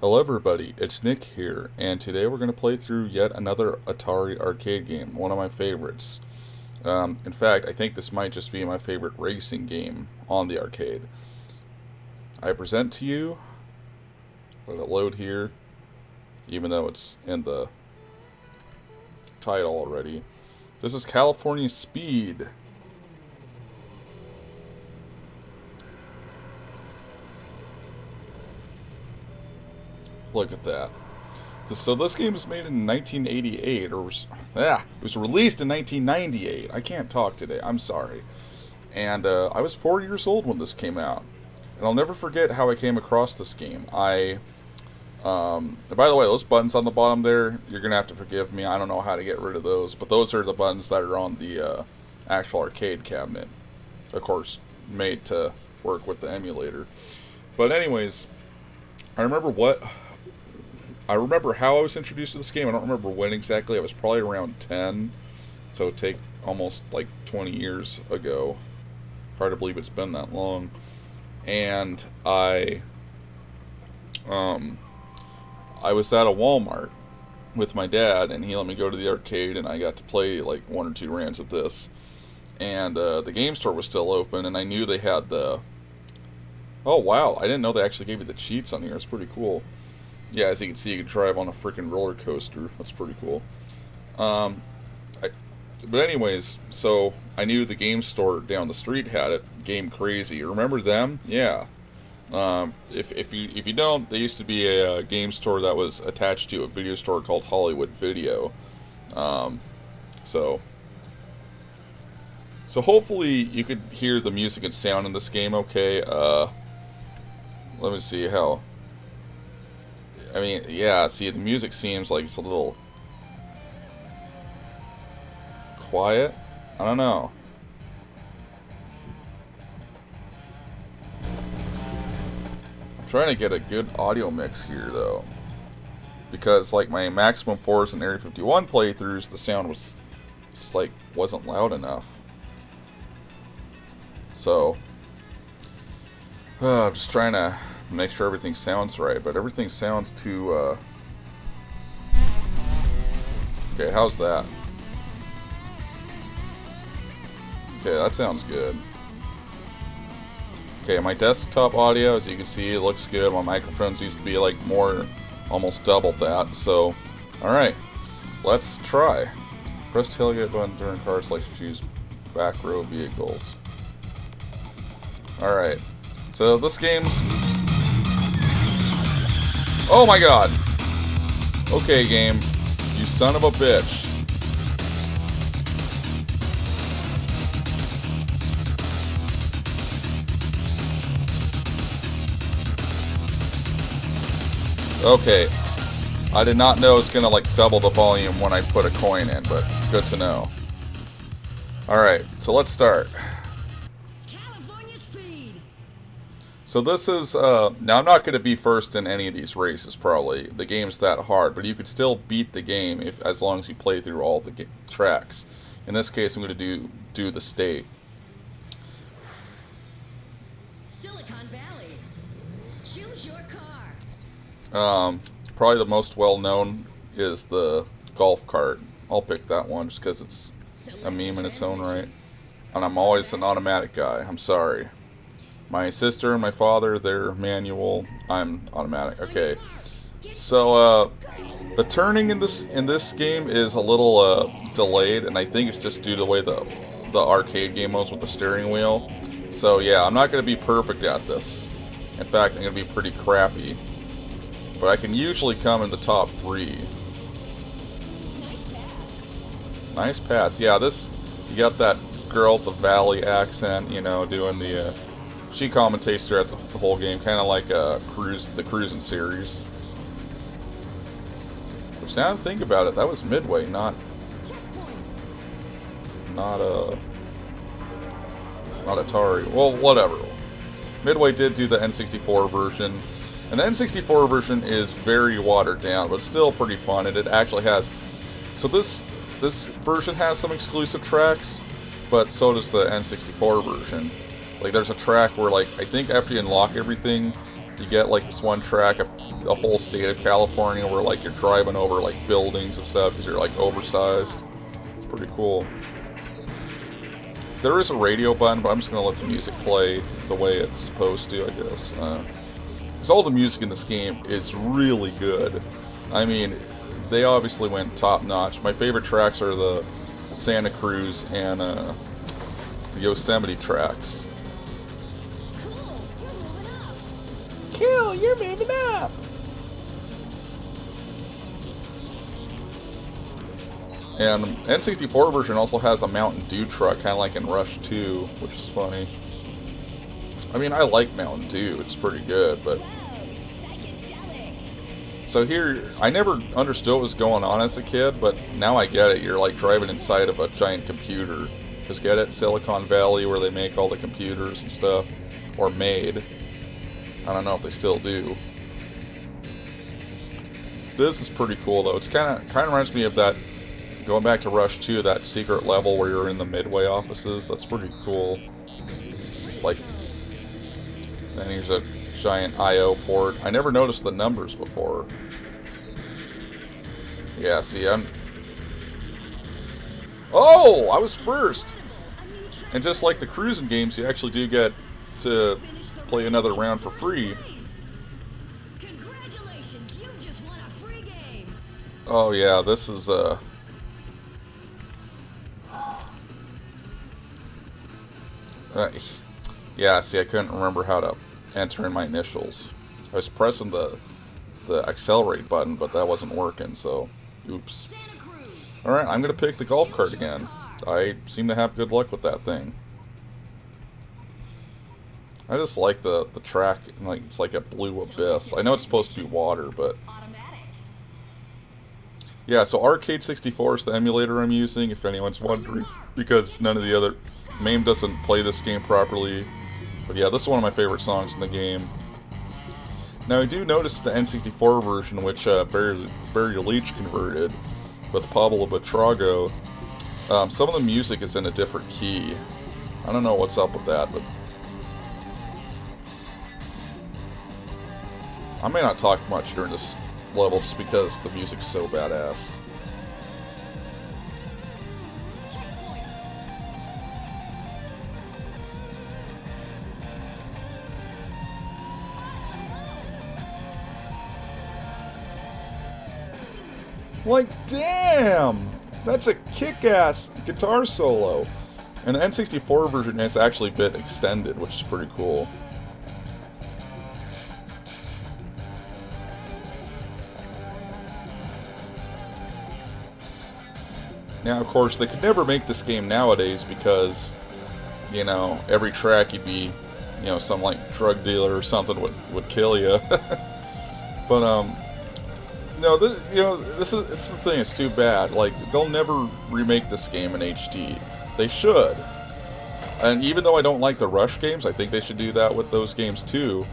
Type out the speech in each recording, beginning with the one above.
Hello everybody, it's Nick here, and today we're going to play through yet another Atari arcade game, one of my favorites. In fact, I think this might just be my favorite racing game on the arcade. I present to you, let it load here, even though it's in the title already. This is California Speed. Look at that. So this game was made in 1988, it was released in 1998. I can't talk today. I'm sorry. And I was 4 years old when this came out, and I'll never forget how I came across this game. And by the way, those buttons on the bottom there, you're gonna have to forgive me. I don't know how to get rid of those, but those are the buttons that are on the actual arcade cabinet. Of course, made to work with the emulator. But anyways, I remember how I was introduced to this game. I don't remember when exactly. I was probably around 10, so it'd take almost like 20 years ago. Hard to believe it's been that long. And I was at a Walmart with my dad, and he let me go to the arcade, and I got to play like one or two rounds of this. And the game store was still open, and I knew they had the... Oh wow, I didn't know they actually gave you the cheats on here. It's pretty cool. Yeah, as you can see, you can drive on a freaking roller coaster. That's pretty cool. But anyways, so I knew the game store down the street had it. Game Crazy. Remember them? Yeah. If you don't, they used to be a game store that was attached to a video store called Hollywood Video. So hopefully you could hear the music and sound in this game okay. Let me see how... I mean, yeah, see, the music seems like it's a little quiet. I don't know. I'm trying to get a good audio mix here, though. Because, like, my Maximum Force and Area 51 playthroughs, the sound was just, like, wasn't loud enough. So, I'm just trying to make sure everything sounds right, but everything sounds too, Okay, how's that? Okay, that sounds good. Okay, my desktop audio, as you can see, it looks good. My microphones used to be, like, more, almost double that, so... Alright, let's try. Press tailgate button during car selection, choose back row vehicles. Alright, so this game's... Oh my god! Okay, game. You son of a bitch. Okay. I did not know it's gonna, like, double the volume when I put a coin in, but good to know. Alright, so let's start. So this is, now I'm not going to be first in any of these races, probably. The game's that hard, but you could still beat the game as long as you play through all the tracks. In this case, I'm going to do the state. Silicon Valley. Choose your car. Probably the most well-known is the golf cart. I'll pick that one just because it's a meme in its own right. And I'm always an automatic guy. I'm sorry. My sister and my father, they're manual. I'm automatic. Okay. So the turning in this game is a little delayed, and I think it's just due to the way the arcade game was with the steering wheel. So yeah, I'm not going to be perfect at this. In fact, I'm going to be pretty crappy. But I can usually come in the top 3. Nice pass. Yeah, you got that girl with the Valley accent, you know, doing the... She commentates throughout the whole game, kind of like the Cruising series. Which, now to think about it, that was Midway, not Atari. Well, whatever. Midway did do the N64 version, and the N64 version is very watered down, but still pretty fun. And it actually has... So this version has some exclusive tracks, but so does the N64 version. Like, there's a track where, like, I think after you unlock everything, You get like this one track of the whole state of California where like you're driving over like buildings and stuff because you're like oversized. Pretty cool. There is a radio button, but I'm just gonna let the music play the way it's supposed to, I guess. Because all the music in this game is really good. I mean, they obviously went top notch. My favorite tracks are the Santa Cruz and the Yosemite tracks. Cool, you're moving up. Cool, you're moving up! And N64 version also has a Mountain Dew truck, kind of like in Rush 2, which is funny. I mean, I like Mountain Dew, it's pretty good, but... So here, I never understood what was going on as a kid, but now I get it. You're like driving inside of a giant computer. Just get it? Silicon Valley, where they make all the computers and stuff. Or made. I don't know if they still do. This is pretty cool, though. It's kind of reminds me of that, going back to Rush 2, that secret level where you're in the Midway offices. That's pretty cool. Like, then here's a giant I/O port. I never noticed the numbers before. Yeah, see, Oh! I was first! And just like the cruising games, you actually do get to play another round for free. Congratulations, you just won a free game. Oh yeah, this is yeah, see, I couldn't remember how to enter in my initials. I was pressing the accelerate button, but that wasn't working, so oops. Alright, I'm gonna pick the golf cart again. I seem to have good luck with that thing. I just like the track, like it's like a blue abyss. I know it's supposed to be water, but yeah, so Arcade 64 is the emulator I'm using, if anyone's wondering, because none of the other... MAME doesn't play this game properly. But yeah, this is one of my favorite songs in the game. Now, I do notice the N64 version, which Barry Leach converted with Pablo Buitrago. Some of the music is in a different key. I don't know what's up with that, but... I may not talk much during this level just because the music's so badass. Like, damn! That's a kick-ass guitar solo! And the N64 version has actually been extended, which is pretty cool. Now, of course, they could never make this game nowadays because, you know, every track you'd be, you know, some, like, drug dealer or something would kill you. But, no, it's the thing, it's too bad. Like, they'll never remake this game in HD. They should. And even though I don't like the Rush games, I think they should do that with those games too.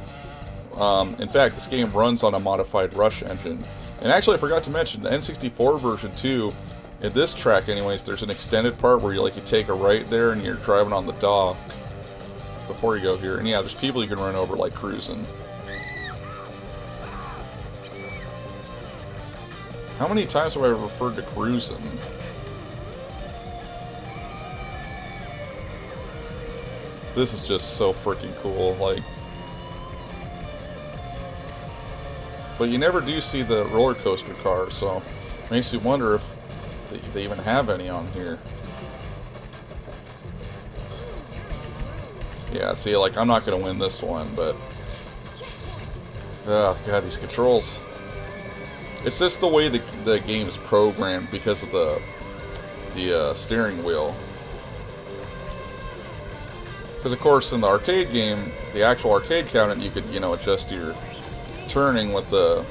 In fact, this game runs on a modified Rush engine. And actually, I forgot to mention, the N64 version too, in this track anyways, there's an extended part where you take a right there and you're driving on the dock before you go here. And yeah, there's people you can run over like cruising. How many times have I referred to cruising? This is just so freaking cool, like... But you never do see the roller coaster car, so it makes you wonder if they even have any on here. Yeah, see, like, I'm not gonna win this one, but... Oh, God, these controls... It's just the way the game is programmed because of the steering wheel. Because of course in the arcade game, the actual arcade cabinet, you could, you know, adjust your turning with the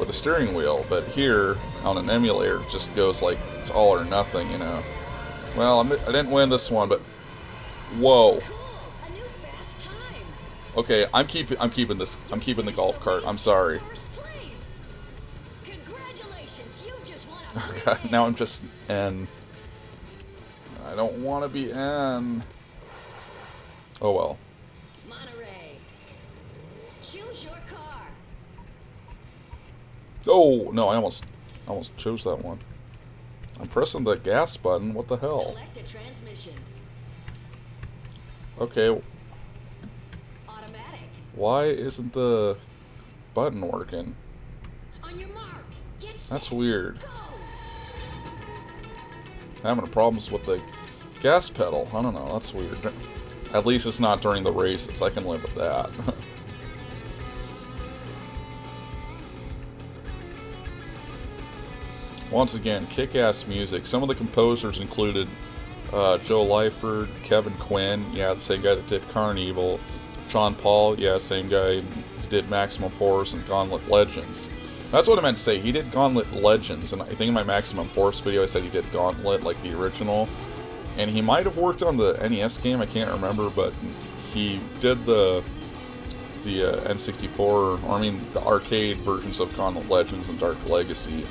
steering wheel. But here on an emulator, it just goes like it's all or nothing, you know. Well, I didn't win this one, but whoa. Okay, I'm keeping the golf cart. I'm sorry. Oh God, now I'm just N. I don't want to be N. Oh well. car. Oh, no, I almost chose that one. I'm pressing the gas button. What the hell? Select a transmission. Okay, Automatic. why isn't the button working? On your mark. Get set. That's weird. Go. Having problems with the gas pedal. I don't know. That's weird. At least it's not during the races. I can live with that. Once again, kick-ass music. Some of the composers included Joe Lyford, Kevin Quinn, yeah, the same guy that did Carnival. Sean Paul, yeah, same guy who did Maximum Force and Gauntlet Legends. That's what I meant to say. He did Gauntlet Legends, and I think in my Maximum Force video I said he did Gauntlet, like the original. And he might have worked on the NES game, I can't remember, but he did the N64, or I mean the arcade versions of Gauntlet Legends and Dark Legacy.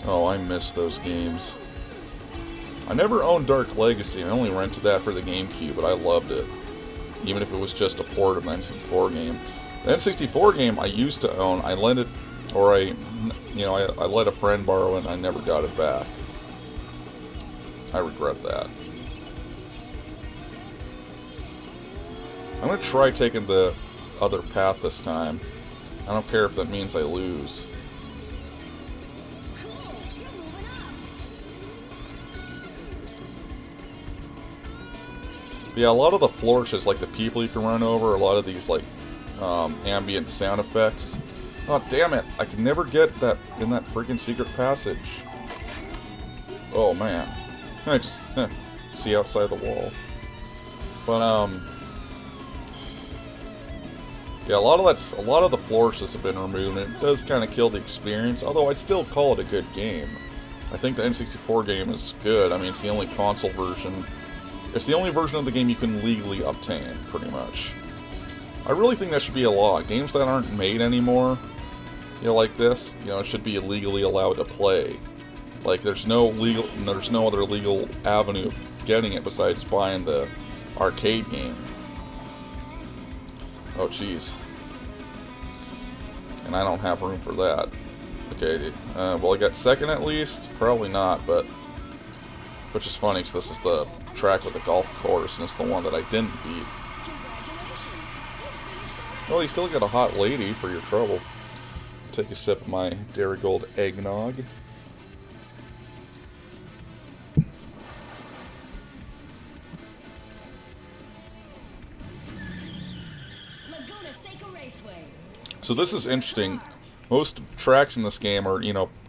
Oh, I miss those games. I never owned Dark Legacy. I only rented that for the GameCube, but I loved it. Even if it was just a port of the N64 game. The N64 game I used to own, I lent it, or I let a friend borrow it and I never got it back. I regret that. I'm going to try taking the other path this time. I don't care if that means I lose. Cool. You're moving up. Yeah, a lot of the flourishes, like the people you can run over, a lot of these like ambient sound effects. Oh damn it! I can never get that in that freaking secret passage. Oh man, I just see outside the wall. But yeah, a lot of the flourishes have been removed, and it does kind of kill the experience. Although I'd still call it a good game. I think the N64 game is good. I mean, it's the only console version. It's the only version of the game you can legally obtain, pretty much. I really think that should be a law. Games that aren't made anymore, like this, should be legally allowed to play. Like, there's no other legal avenue of getting it besides buying the arcade game. Oh, jeez. And I don't have room for that. Okay, well, I got second at least? Probably not, but... Which is funny, because this is the track with the golf course, and it's the one that I didn't beat. Congratulations. You finished Well, you still got a hot lady for your trouble. Take a sip of my Dairy Gold eggnog. Laguna Seca Raceway. So this is interesting. Most tracks in this game are,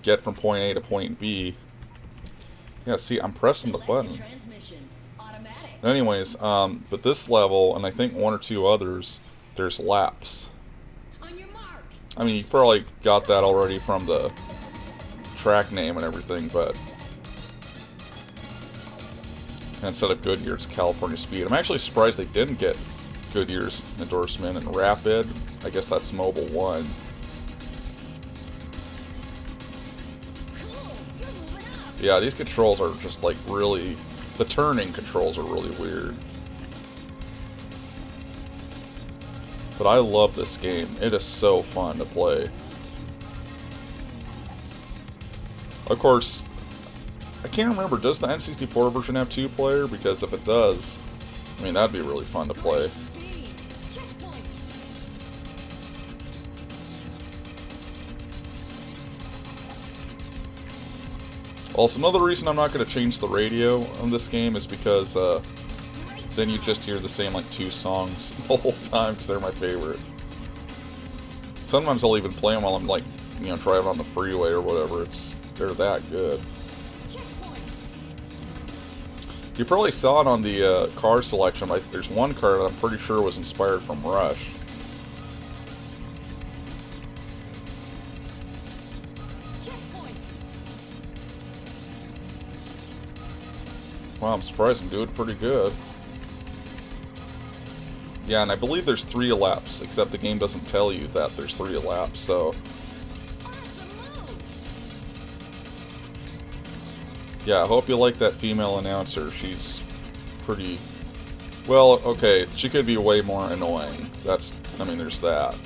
get from point A to point B. Yeah, see, I'm pressing the Select a button. transmission. Automatic. Anyways, but this level, and I think one or two others, there's laps. On your mark. I mean, you probably got that already from the track name and everything, but instead of Goodyear, it's California Speed. I'm actually surprised they didn't get Goodyear's endorsement and Rapid. I guess that's Mobile 1. Cool. You're moving up. Yeah, these controls are just like really... The turning controls are really weird. But I love this game. It is so fun to play. Of course, I can't remember, does the N64 version have 2-player? Because if it does, I mean, that'd be really fun to play. Speed. Checkpoint. Also, another reason I'm not going to change the radio on this game is because then you just hear the same like 2 songs the whole time because they're my favorite. Sometimes I'll even play them while I'm like, driving on the freeway or whatever. They're that good. Checkpoint. You probably saw it on the car selection. There's one car that I'm pretty sure was inspired from Rush. Checkpoint. Wow, I'm surprised I'm doing pretty good. Yeah, and I believe there's 3 laps, except the game doesn't tell you that there's 3 laps, so... Awesome move. Yeah, I hope you like that female announcer. She's pretty... Well, okay, she could be way more annoying. There's that.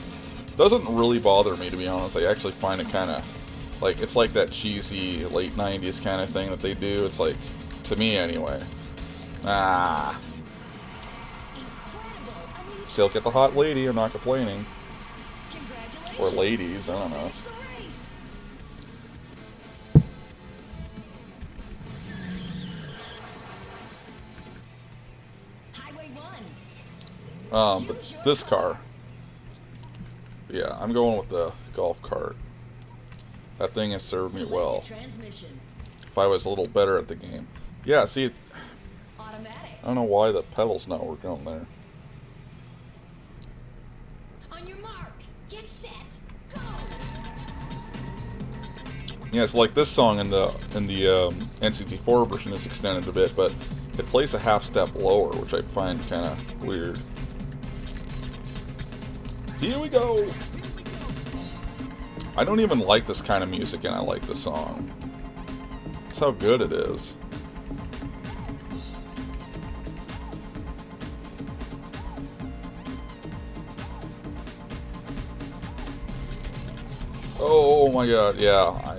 Doesn't really bother me, to be honest. I actually find it kind of like, it's like that cheesy late 90s kind of thing that they do. It's like, to me anyway. Ah. Incredible. A new Still get the hot lady, I'm not complaining. Congratulations. Or ladies, I don't know. Finish the race. Highway 1. But this car. Yeah, I'm going with the golf cart. That thing has served me Select well. the transmission. If I was a little better at the game. Yeah, see, Automatic. I don't know why the pedal's not working on there. On your mark. Get set. Go. Yeah, it's like this song in the NCT4 version is extended a bit, but it plays a half step lower, which I find kind of weird. Here we go! I don't even like this kind of music, and I like the song. That's how good it is. Oh my god, yeah, I'm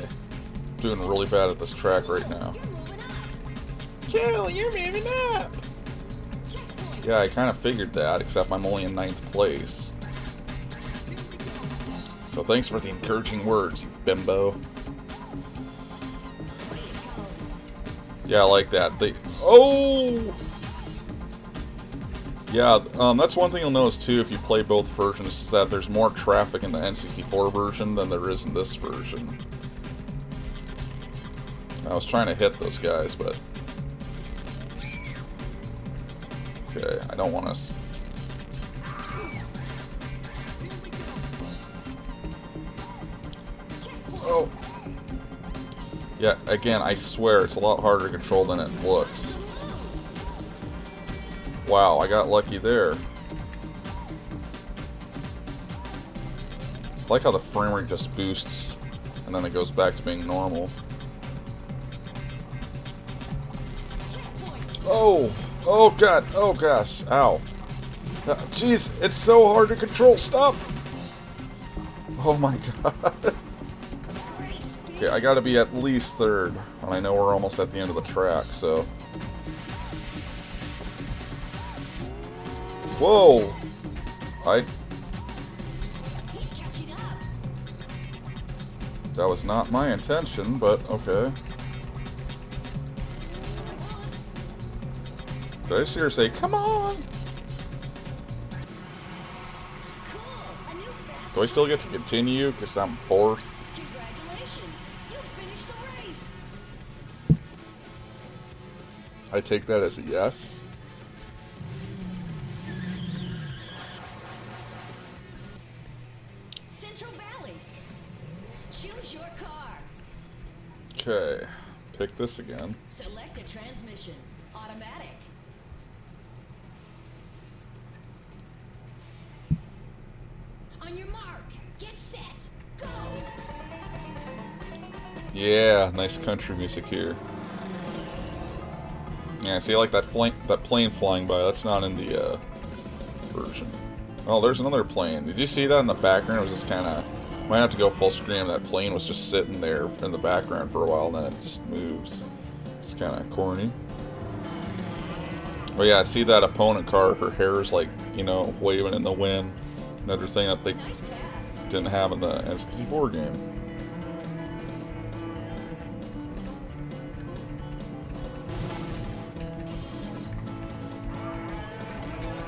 doing really bad at this track right now. You're moving up. Kill, you're moving up! Checkpoint. Yeah, I kind of figured that, except I'm only in 9th place. So thanks for the encouraging words, you bimbo. Yeah, I like that. Oh! Yeah, that's one thing you'll notice too if you play both versions, is that there's more traffic in the N64 version than there is in this version. I was trying to hit those guys, but... Okay, I don't want to... Oh! Yeah, again, I swear, it's a lot harder to control than it looks. Wow, I got lucky there. I like how the frame rate just boosts, and then it goes back to being normal. Oh! Oh god! Oh gosh! Ow! Jeez, it's so hard to control! Stop! Oh my god. Okay, I gotta be at least 3rd, and I know we're almost at the end of the track, so... Whoa! He's catching up. That was not my intention, but okay. Did I just hear her say, "Come on"? Cool. A new fast. Do I still get to continue? Because I'm 4th. Congratulations. You finished the race. I take that as a yes. Central Valley. Choose your car. Okay. Pick this again. Select a transmission. Automatic. On your mark. Get set. Go. Yeah, nice country music here. Yeah, see, I like that plane flying by. That's not in the version. Oh, there's another plane. Did you see that in the background? It was just kind of... Might have to go full screen. That plane was just sitting there in the background for a while, and then it just moves. It's kind of corny. But yeah, I see that opponent car. Her hair is like, you know, waving in the wind. Another thing that they Nice pass. didn't have in the N64 game.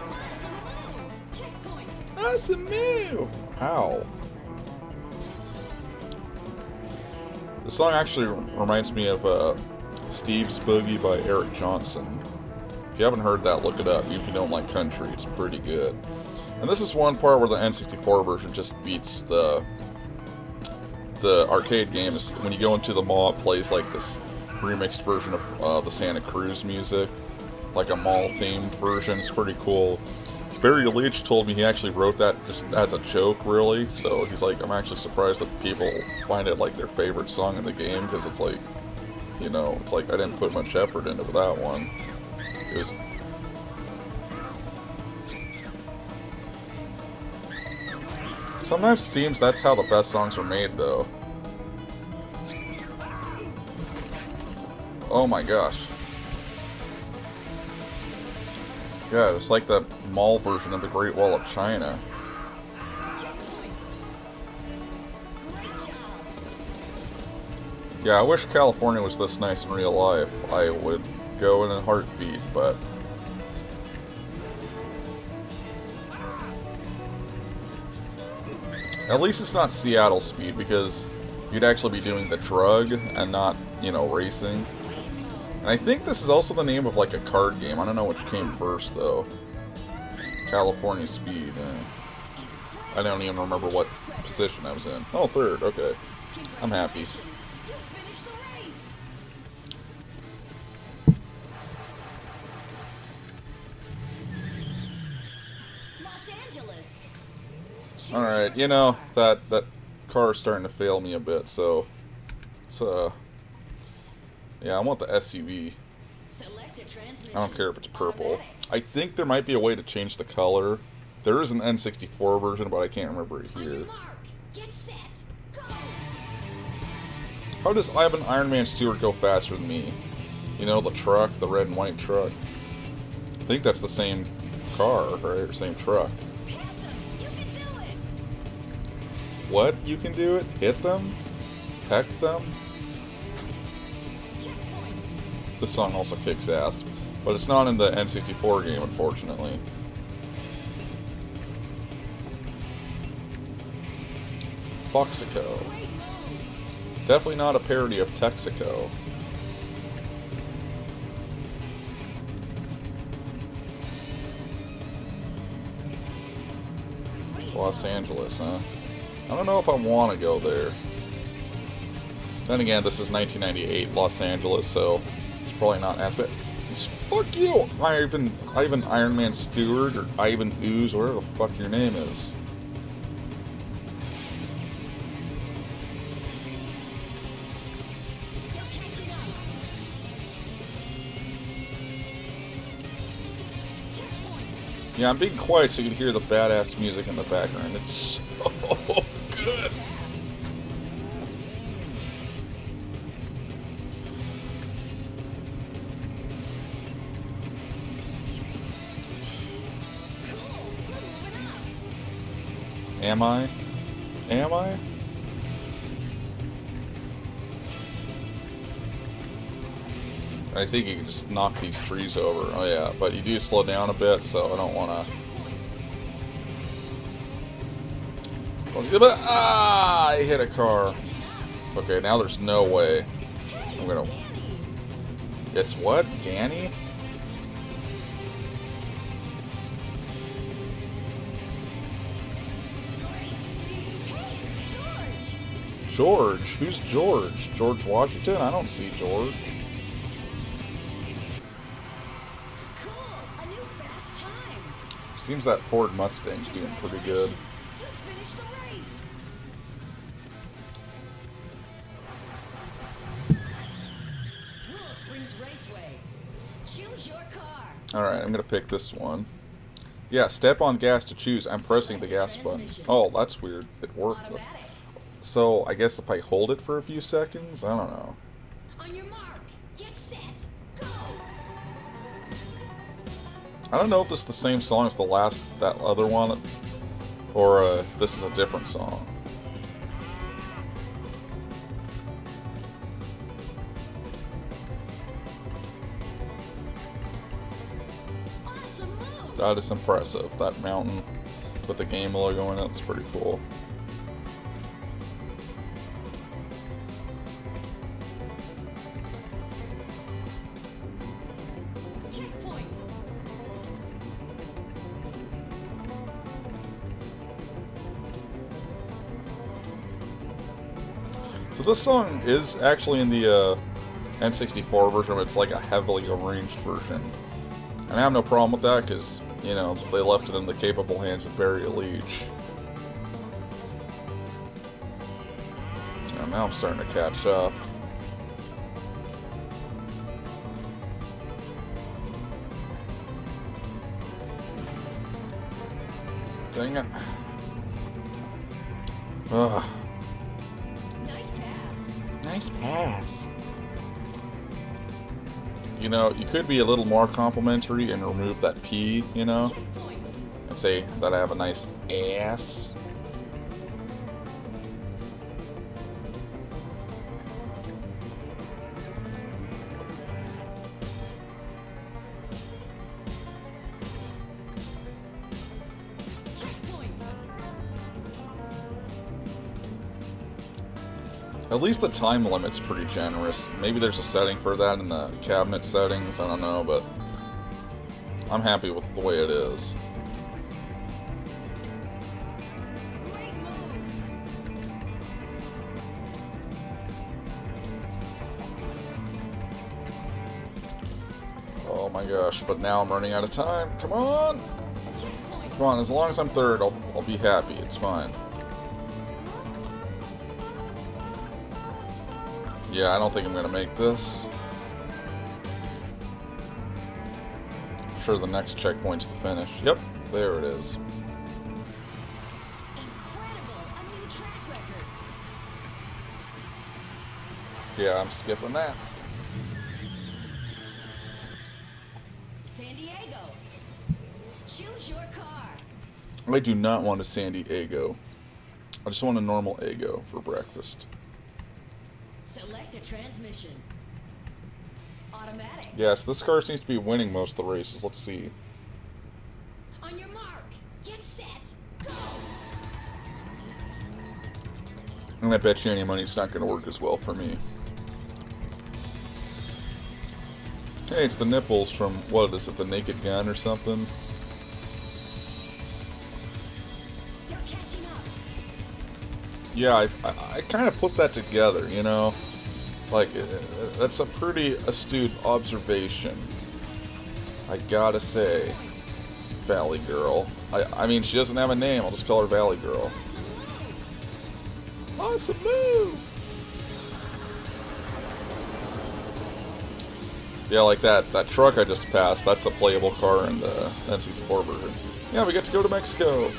Awesome move. Checkpoint. Awesome move! Ow. The song actually reminds me of Steve's Boogie by Eric Johnson. If you haven't heard that, look it up. If you don't like country, it's pretty good. And this is one part where the N64 version just beats the arcade game. Is when you go into the mall, it plays like this remixed version of the Santa Cruz music, like a mall-themed version. It's pretty cool. Barry Leach told me he actually wrote that just as a joke, really. So he's like, I'm actually surprised that people find it like their favorite song in the game, because it's like, you know, it's like I didn't put much effort into that one. It was... Sometimes it seems that's how the best songs are made, though. Oh my gosh. Yeah, it's like the mall version of the Great Wall of China. Checkpoint. Great job. Yeah, I wish California was this nice in real life. I would go in a heartbeat, but... At least it's not Seattle speed, because you'd actually be doing the drug and not, you know, racing. And I think this is also the name of, like, a card game. I don't know which came first, though. California Speed. I don't even remember what position I was in. Oh, third. Okay. I'm happy. You finished the race. Los Angeles. Alright, you know, that car's starting to fail me a bit, so... yeah, I want the SUV. Select a transmission. I don't care if it's purple. Automatic. I think there might be a way to change the color. There is an N64 version, but I can't remember it On your here. mark. Get set. Go. How does Ivan Iron Man Stewart go faster than me? You know, the truck, the red and white truck. I think that's the same car, right? Or same truck. Pass them. You can do it. What? You can do it? Hit them? Peck them? Checkpoint. This song also kicks ass, but it's not in the N64 game, unfortunately. Foxico. Great move. Definitely not a parody of Texaco. Los Angeles, huh? I don't know if I want to go there. Then again, this is 1998 Los Angeles, so it's probably not as bad. Fuck you, Ivan Iron Man Stewart, or Ivan Ooze, whatever the fuck your name is. You're catching up. Checkpoint. Yeah, I'm being quiet so you can hear the badass music in the background. It's so good. Cool. You're moving up. Am I? Am I? I think you can just knock these trees over. Oh yeah, but you do slow down a bit, so I don't want to... Ah! I hit a car. Okay, now there's no way. Hey, I'm gonna... Danny. It's what? Danny? Great speed. Hey, it's George. George? Who's George? George Washington? I don't see George. Cool. A new fast time. Seems that Ford Mustang's doing pretty good. You finished the race. Willow Springs Raceway. Choose your car. Alright, I'm gonna pick this one. Yeah, step on gas to choose. I'm pressing the gas button. Oh, that's weird. It worked. Automatic. So, I guess if I hold it for a few seconds? I don't know. On your mark. Get set. Go. I don't know if this is the same song as that other one, or if this is a different song. Awesome move. That is impressive. That mountain with the game logo in it, it's pretty cool. Checkpoint. So this song is actually in the N64 version, but it's like a heavily arranged version. And I have no problem with that, because, you know, they left it in the capable hands of Barry Leach. And now I'm starting to catch up. Dang it. Ugh. Nice pass. Nice pass. You know, you could be a little more complimentary and remove that P, you know, Checkpoint. and say that I have a nice ass. Checkpoint. At least the time limit's pretty generous. Maybe there's a setting for that in the cabinet settings, I don't know, but I'm happy with the way it is. Great move. Oh my gosh, but now I'm running out of time. Come on! Checkpoint. Come on, as long as I'm third, I'll be happy. It's fine. Yeah, I don't think I'm going to make this. I'm sure the next checkpoint's the finish. Yep, there it is. Incredible. A new track record. Yeah, I'm skipping that. San Diego. Choose your car. I do not want a San Diego. I just want a normal Eggo for breakfast. Select a transmission. Automatic. Yes, this car seems to be winning most of the races. Let's see. On your mark. Get set. Go. And I bet you any money it's not going to work as well for me. Hey, it's the nipples from, what is it, the Naked Gun or something? You're catching up. Yeah, I kind of put that together, you know? Like, that's a pretty astute observation. I gotta say, Valley Girl. I mean, she doesn't have a name, I'll just call her Valley Girl. Awesome move! Yeah, like that truck I just passed, that's a playable car in the N64 version. Yeah, we get to go to Mexico!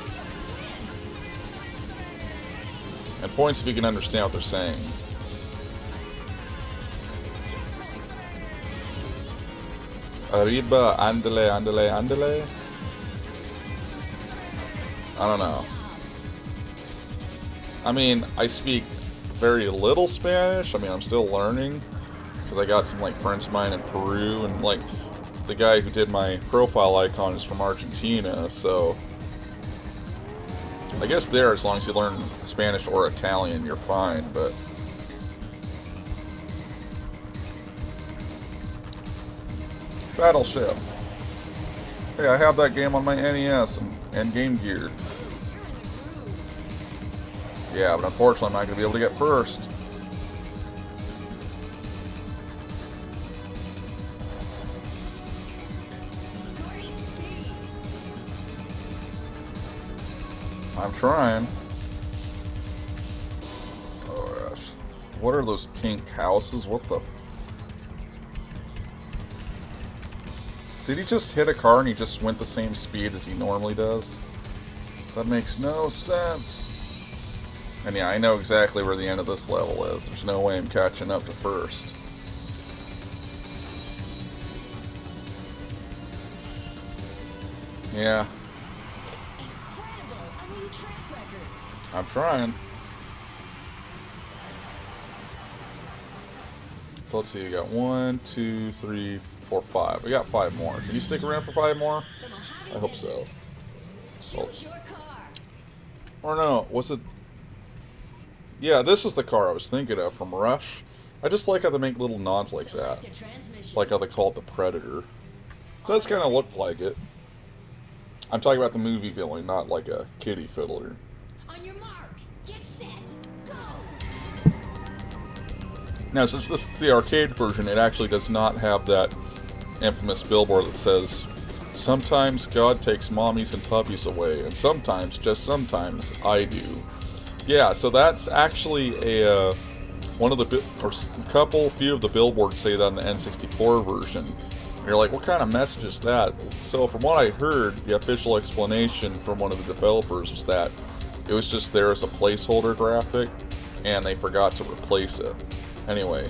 And points if you can understand what they're saying. Arriba, andale, andale, andale. I don't know. I mean, I speak very little Spanish. I mean, I'm still learning. Because I got some, like, friends of mine in Peru. And, like, the guy who did my profile icon is from Argentina. So, I guess there, as long as you learn Spanish or Italian, you're fine. But Battleship. Hey, I have that game on my NES and Game Gear. You're in the groove. Yeah, but unfortunately I'm not going to be able to get first. Great speed. I'm trying. Oh gosh. What are those pink houses? What the... Did he just hit a car and he just went the same speed as he normally does? That makes no sense. And yeah, I know exactly where the end of this level is. There's no way I'm catching up to first. Yeah, Incredible. A new track record. I'm trying. So let's see, we got 1, 2, 3, 4, 5. We got 5 more. Can you stick around for 5 more? The Mojave I hope Desert. so. Choose your car. Or no, was it... Yeah, this is the car I was thinking of from Rush. I just like how they make little nods like that. Select a transmission. Like how they call it the Predator. It does kind of look like it. I'm talking about the movie villain, not like a kitty fiddler. On your mark. Get set. Go. Now, since this is the arcade version, it actually does not have that infamous billboard that says, "Sometimes God takes mommies and puppies away, and sometimes, just sometimes, I do." Yeah, so that's actually a one of the few of the billboards say that in the N64 version. And you're like, what kind of message is that? So from what I heard, the official explanation from one of the developers was that It was just there as a placeholder graphic, and they forgot to replace it. Anyway,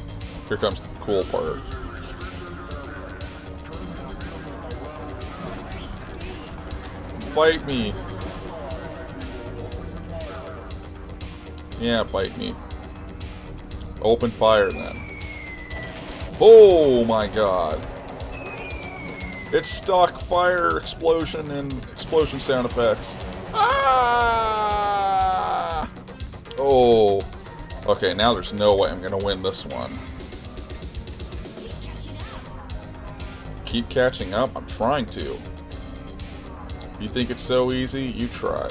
here comes the cool part. Bite me! Yeah, bite me. Open fire then. Oh my god. It's stock fire explosion and explosion sound effects. Ah! Oh. Okay, now there's no way I'm gonna win this one. Keep catching up? I'm trying to. You think it's so easy? You try.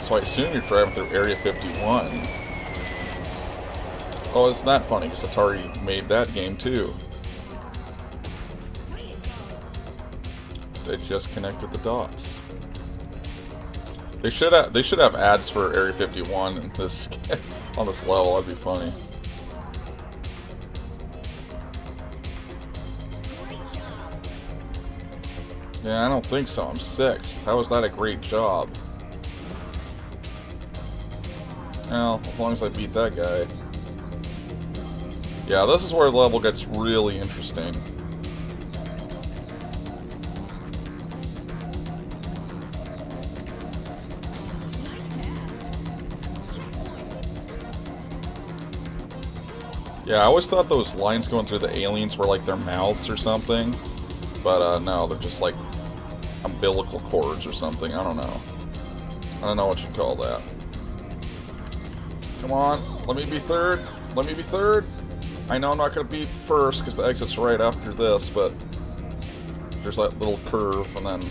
So I assume you're driving through Area 51. Oh, isn't that funny? Because Atari made that game too. They just connected the dots. They should have ads for Area 51 in this on this level. That'd be funny. Yeah, I don't think so. I'm 6th. How was that a great job? Well, as long as I beat that guy. Yeah, this is where the level gets really interesting. Yeah, I always thought those lines going through the aliens were like their mouths or something. But no, they're just like umbilical cords or something. I don't know. I don't know what you'd call that. Come on, let me be 3rd. Let me be 3rd. I know I'm not going to be 1st because the exit's right after this, but there's that little curve and then...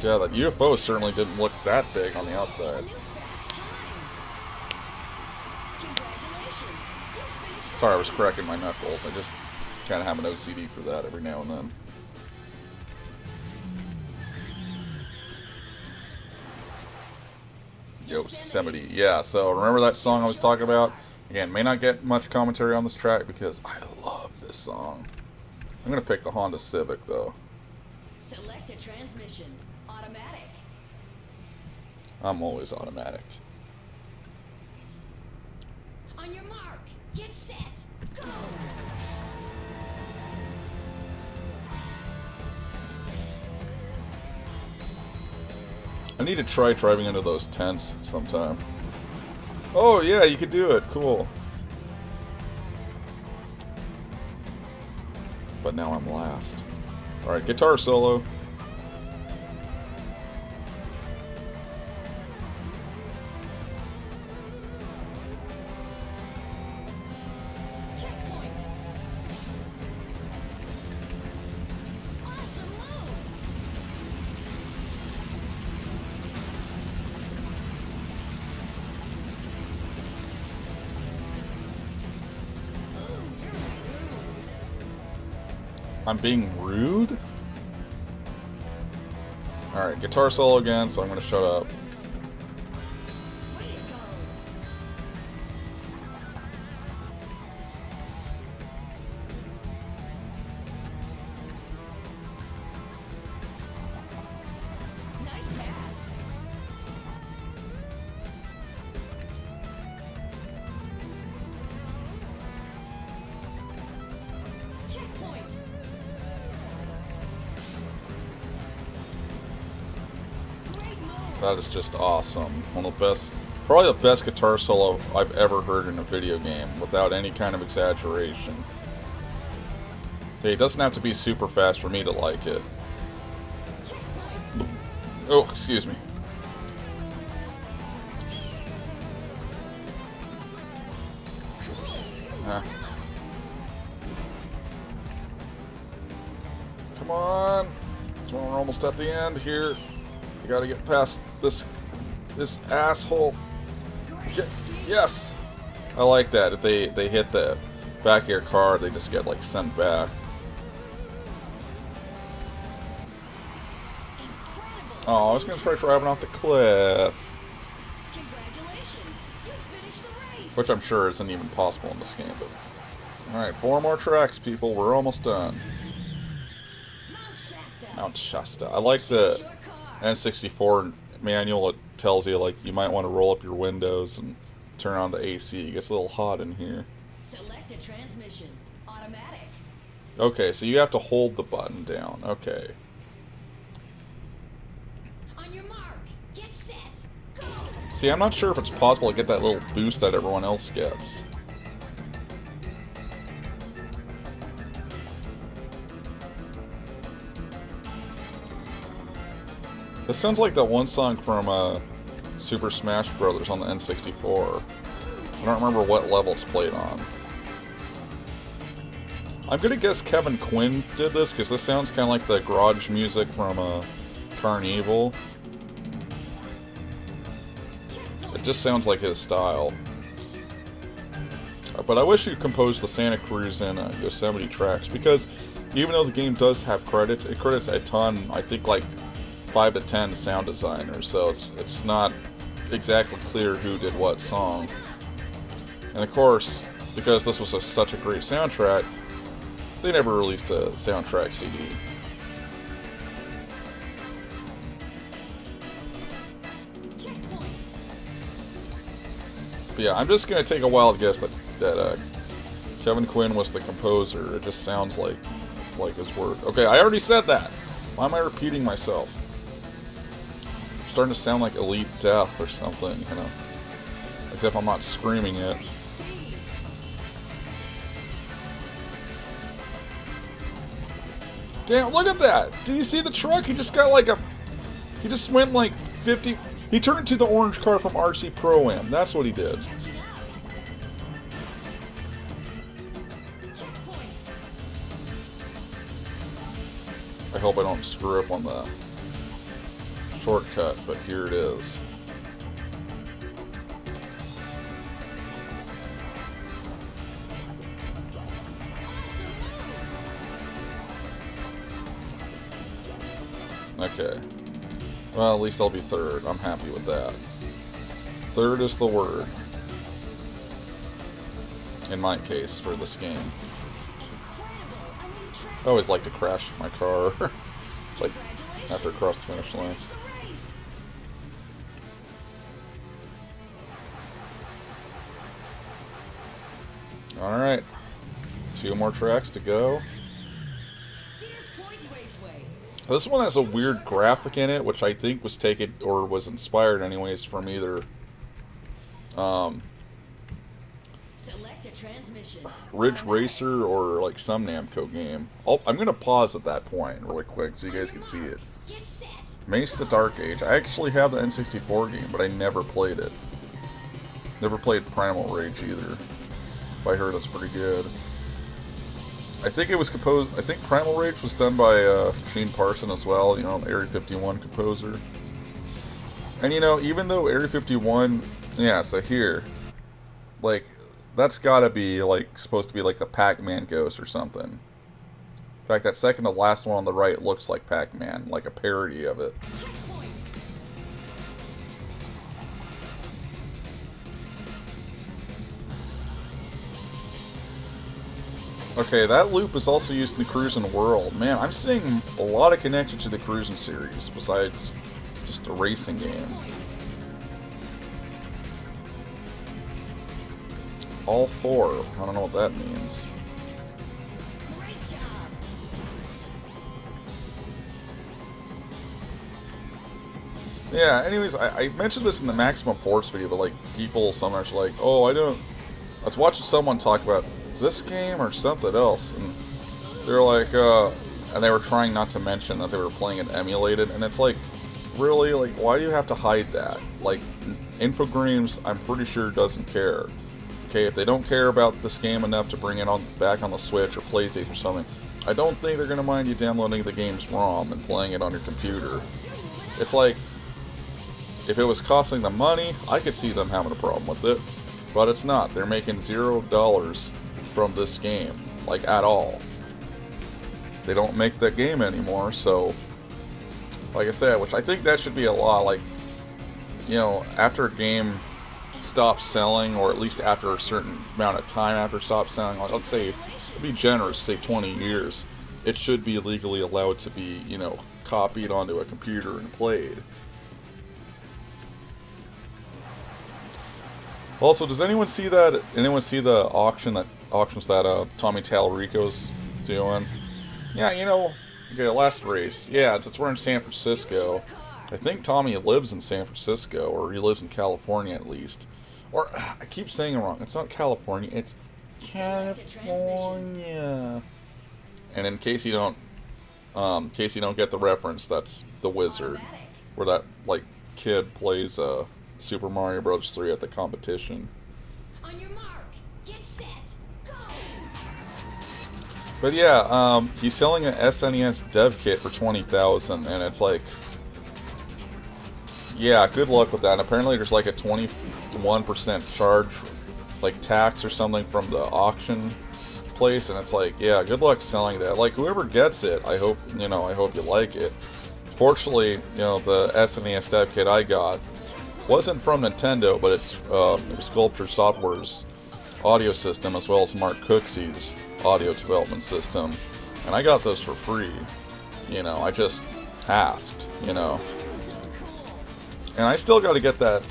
Yeah, that UFO certainly didn't look that big on the outside. Sorry, I was cracking my knuckles. I just kind of have an OCD for that every now and then. Yosemite. Yeah, so remember that song I was talking about? Again, may not get much commentary on this track because I love this song. I'm going to pick the Honda Civic, though. Select a transmission. Automatic. I'm always automatic. On your mark. Get set. Go! I need to try driving into those tents sometime. Oh, yeah, you could do it. Cool. But now I'm last. Alright, guitar solo. Checkpoint. Awesome move. Ooh, you're rude. I'm being rude? Alright, guitar solo again, so I'm gonna shut up. Way to go. Nice pass. Checkpoint. Great move. That is just awesome. One of the best, probably the best guitar solo I've ever heard in a video game, without any kind of exaggeration. Okay, it doesn't have to be super fast for me to like it. Checkpoint. Oh, excuse me. Ah. Come on. We're almost at the end here. You gotta get past this asshole. Yes! I like that. If they hit the back of your car, they just get like sent back. Incredible. Oh, I was gonna try driving off the cliff. Congratulations. You finished the race. which I'm sure isn't even possible in this game. But alright, 4 more tracks, people. We're almost done. Mount Shasta. Mount Shasta. I like the Choose your car. N64 manual. It tells you, like, you might want to roll up your windows and turn on the AC. It gets a little hot in here. Select a transmission. Automatic. Okay, so you have to hold the button down. Okay. On your mark. Get set. Go. See, I'm not sure if it's possible to get that little boost that everyone else gets. This sounds like that one song from Super Smash Brothers on the N64. I don't remember what level it's played on. I'm gonna guess Kevin Quinn did this, because this sounds kind of like the garage music from Carnival. It just sounds like his style. But I wish you composed the Santa Cruz and Yosemite tracks, because even though the game does have credits, it credits a ton, I think like 5 to 10 sound designers, so it's not exactly clear who did what song. And of course, because this was such a great soundtrack, they never released a soundtrack CD. Checkpoint. But yeah, I'm just gonna take a wild guess that Kevin Quinn was the composer. It just sounds like his work. Okay, I already said that. Why am I repeating myself? I'm starting to sound like Elite Death or something, you know. Except I'm not screaming it. Damn, look at that! Do you see the truck? He just got like he just went like 50... He turned into the orange car from RC Pro-Am. That's what he did. Catching up. Checkpoint. I hope I don't screw up on the shortcut, but here it is. Okay. Well, at least I'll be third. I'm happy with that. Third is the word. In my case, for this game. Incredible. A new track. I always like to crash my car. Like, Congratulations. after I cross the finish line. Finish the race. Alright. 2 more tracks to go. Sears Point Raceway. This one has a weird graphic in it, which I think was taken, or was inspired anyways, from either Select a transmission. Ridge Automatic. Racer or like some Namco game. I'm going to pause at that point really quick so you guys can see it. Get set. Mace the Dark Age. I actually have the N64 game, but I never played it. Never played Primal Rage either. But I heard it's pretty good. I think it was composed... I think Primal Rage was done by Shane Parson as well, you know, the Area 51 composer. And you know, even though Area 51... Yeah, so here. Like, that's gotta be, like, supposed to be like the Pac-Man ghost or something. In fact, that second to last one on the right looks like Pac-Man, like a parody of it. Checkpoint. Okay, that loop is also used in the Cruisin' World. Man, I'm seeing a lot of connection to the Cruisin' series, besides just a racing game. All 4. I don't know what that means. Great job. Yeah, anyways, I mentioned this in the Maximum Force video, but like, people sometimes are like, oh, I was watching someone talk about this game or something else, and they're like, and they were trying not to mention that they were playing it emulated, and it's like, really, like, why do you have to hide that? Like, Infogrames, I'm pretty sure doesn't care. Okay, if they don't care about this game enough to bring it back on the Switch or PlayStation or something, I don't think they're gonna mind you downloading the game's ROM and playing it on your computer. It's like, if it was costing them money, I could see them having a problem with it. But it's not. They're making $0 from this game. Like, at all. They don't make that game anymore, so... Like I said, which I think that should be a law. Like, you know, after a game stops selling, or at least after a certain amount of time after it stops selling, like let's say, to be generous, say 20 years, it should be legally allowed to be, you know, copied onto a computer and played. Also, does anyone see that? Anyone see the auctions that Tommy Tallarico's doing? Yeah, you know, okay, last race. Yeah, since we're in San Francisco, I think Tommy lives in San Francisco, or he lives in California at least. Or I keep saying it wrong. It's not California. It's California. And in case you don't get the reference, that's The Wizard, where that like kid plays Super Mario Bros. 3 at the competition. On your mark, get set, go! But yeah, he's selling an SNES dev kit for $20,000, and it's like, yeah, good luck with that. And apparently there's like a 21% charge, like tax or something from the auction place, and it's like, yeah, good luck selling that. Like, whoever gets it, I hope you like it. Fortunately, the SNES dev kit I got wasn't from Nintendo, but it was Sculpture Software's audio system, as well as Mark Cooksey's audio development system, and I got those for free. I just asked, and I still got to get that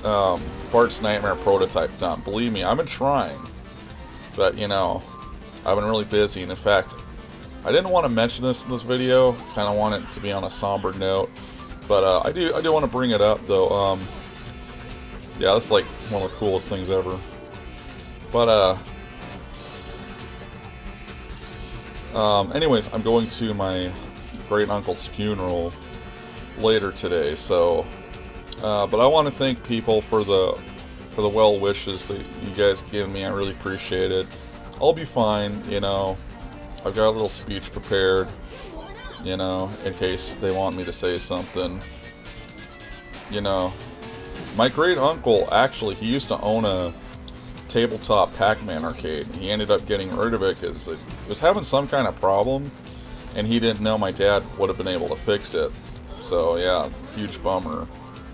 Bart's Nightmare prototype done. Believe me, I've been trying, but I've been really busy, and in fact, I didn't want to mention this in this video because I don't want it to be on a somber note, but I do want to bring it up though. Yeah, that's like one of the coolest things ever. But anyways, I'm going to my great uncle's funeral later today, so but I want to thank people for the well wishes that you guys have given me. I really appreciate it. I'll be fine, I've got a little speech prepared, in case they want me to say something. My great uncle, actually, he used to own a tabletop Pac-Man arcade. He ended up getting rid of it because it was having some kind of problem, and he didn't know my dad would have been able to fix it. So yeah, huge bummer.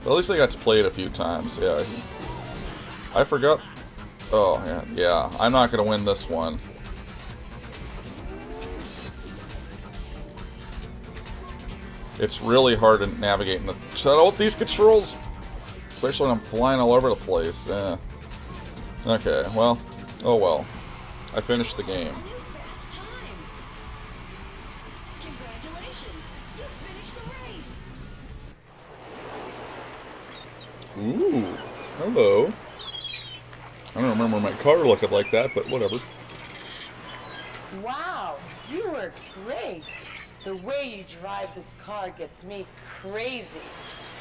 But at least I got to play it a few times. Yeah, I forgot. Oh yeah. I'm not gonna win this one. It's really hard to navigate in the shuttle with these controls, especially when I'm flying all over the place. Yeah. Okay, well, oh well. I finished the game. Congratulations, you finished the race. Ooh, hello. I don't remember my car looking like that, but whatever. Wow, you were great. The way you drive this car gets me crazy.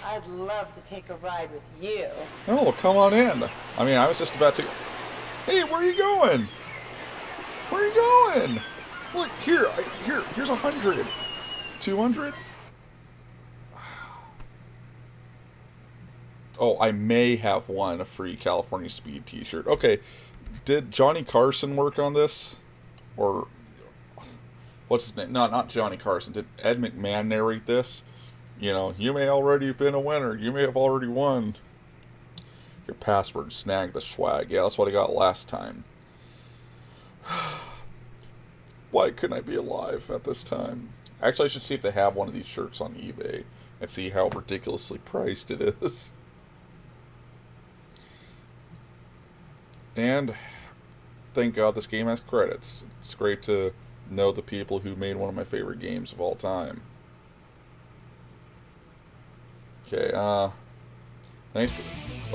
I'd love to take a ride with you. Oh, come on in. I mean, I was just about to... Hey, where are you going? Where are you going? Look, here's 100. 200? Oh, I may have won a free California Speed t-shirt. Okay, did Johnny Carson work on this? Or... what's his name? No, not Johnny Carson. Did Ed McMahon narrate this? You may already have been a winner. You may have already won. Your password, snag the swag. Yeah, that's what I got last time. Why couldn't I be alive at this time? Actually, I should see if they have one of these shirts on eBay and see how ridiculously priced it is. And thank God this game has credits. It's great to know the people who made one of my favorite games of all time. Okay, thanks for...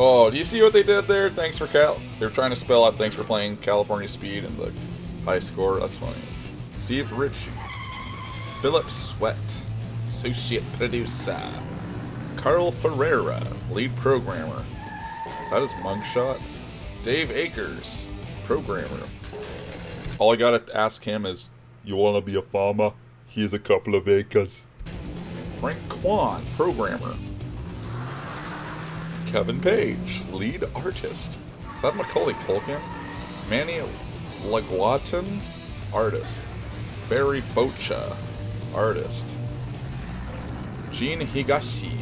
Oh, do you see what they did there? Thanks for They're trying to spell out thanks for playing California Speed and the high score. That's funny. Steve Ritchie. Philip Sweat. Associate Producer. Carl Ferreira. Lead Programmer. Is that his mugshot? Dave Akers. Programmer. All I gotta ask him is, you wanna be a farmer? Here's a couple of acres. Frank Kwan, Programmer. Kevin Page, lead artist. Is that Macaulay Culkin? Manny Laguatin, artist. Barry Bocha, artist. Gene Higashi,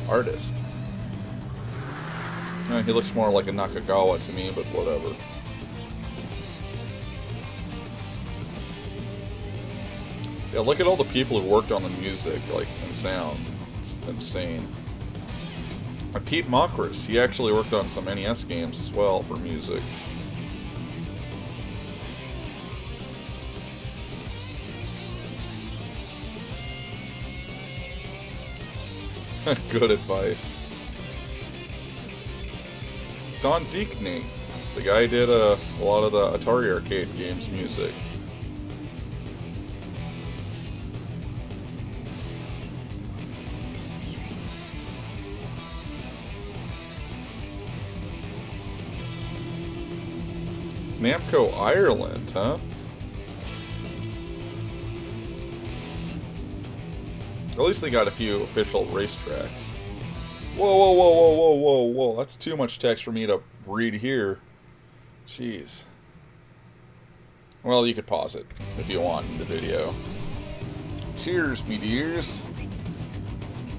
artist. He looks more like a Nakagawa to me, but whatever. Yeah, look at all the people who worked on the music, like, and sound. It's insane. And Pete Mockris, he actually worked on some NES games as well for music. Good advice. Don Deakney, the guy who did a lot of the Atari arcade games music. Namco Ireland, huh? At least they got a few official racetracks. Whoa, whoa, whoa, whoa, whoa, whoa, whoa. That's too much text for me to read here. Jeez. Well, you could pause it if you want in the video. Cheers, me dears.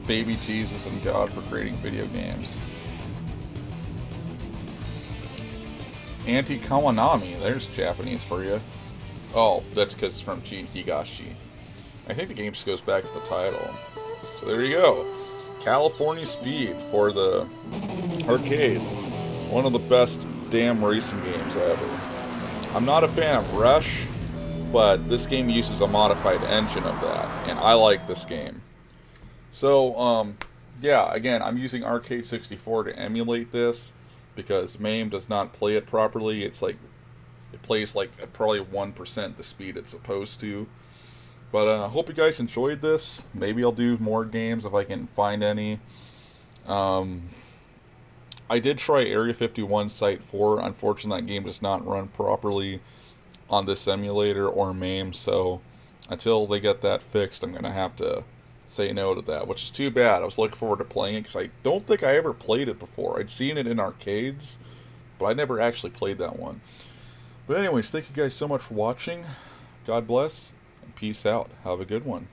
Baby Jesus and God for creating video games. Anti-Kawanami, there's Japanese for you. Oh, that's because it's from Gene Higashi. I think the game just goes back to the title. So there you go. California Speed for the arcade. One of the best damn racing games ever. I'm not a fan of Rush, but this game uses a modified engine of that, and I like this game. So, yeah, again, I'm using Arcade 64 to emulate this, because MAME does not play it properly. It's like, it plays like at probably 1% the speed it's supposed to. But I hope you guys enjoyed this. Maybe I'll do more games if I can find any. I did try Area 51 Site 4. Unfortunately, that game does not run properly on this emulator or MAME. So until they get that fixed, I'm going to have to say no to that, which is too bad. I was looking forward to playing it because I don't think I ever played it before. I'd seen it in arcades, but I never actually played that one. But anyways, thank you guys so much for watching. God bless. Peace out. Have a good one.